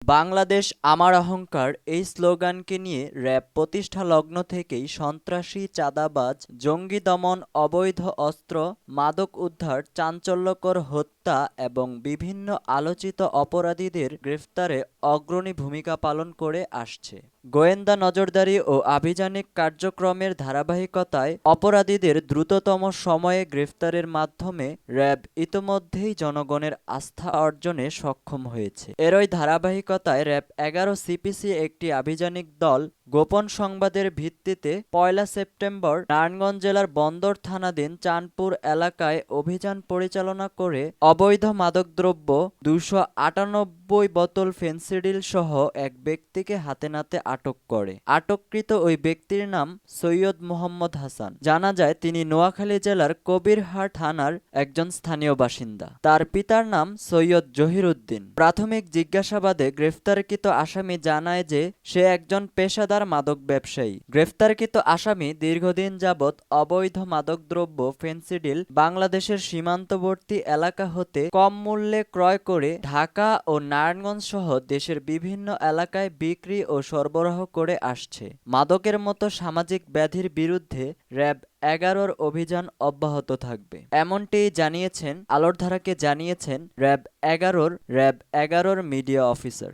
বাংলাদেশ আমার অহংকার এই স্লোগানকে নিয়ে র‍্যাব প্রতিষ্ঠা লগ্ন থেকেই সন্ত্রাসী, চাঁদাবাজ, জঙ্গি দমন, অবৈধ অস্ত্র, মাদক উদ্ধার, চাঞ্চল্যকর হত্যা এবং বিভিন্ন আলোচিত অপরাধীদের গ্রেফতারে অগ্রণী ভূমিকা পালন করে আসছে। গোয়েন্দা নজরদারি ও আভিযানিক কার্যক্রমের ধারাবাহিকতায় অপরাধীদের দ্রুততম সময়ে গ্রেফতারের মাধ্যমে র‍্যাব ইতোমধ্যেই জনগণের আস্থা অর্জনে সক্ষম হয়েছে। এরই ধারাবাহিকতায় র‍্যাব-১১ সিপিসি একটি আভিযানিক দল গোপন সংবাদের ভিত্তিতে ১লা সেপ্টেম্বর নারায়ণগঞ্জ জেলার বন্দর থানাধীন চাঁদপুর এলাকায় অভিযান পরিচালনা করে অবৈধ মাদকদ্রব্য ২৯৮ বোতল ফেনসিডিল সহ এক ব্যক্তিকে হাতেনাতে আটক করে। আটককৃত ওই ব্যক্তির নাম সৈয়দ মোহাম্মদ হাসান। জানা যায় তিনি নোয়াখালী জেলার কবিরহাট থানার একজন স্থানীয় বাসিন্দা। তার পিতার নাম সৈয়দ জহির উদ্দিন। প্রাথমিক জিজ্ঞাসাবাদে গ্রেফতারকৃত আসামি জানায় যে সে একজন পেশাদার মাদক ব্যবসায়ী। গ্রেফতারকৃত আসামি দীর্ঘদিন যাবৎ অবৈধ মাদকদ্রব্য ফেনসিডিল বাংলাদেশের সীমান্তবর্তী এলাকা হতে কম মূল্যে ক্রয় করে ঢাকা ও নারায়ণগঞ্জ সহ দেশের বিভিন্ন এলাকায় বিক্রি ও সরবরাহ করে আসছে। মাদকের মতো সামাজিক ব্যাধির বিরুদ্ধে র‍্যাব-১১’র অভিযান অব্যাহত থাকবে, এমনটিই জানিয়েছেন আলোর ধারাকে জানিয়েছেন র‍্যাব-১১’র মিডিয়া অফিসার।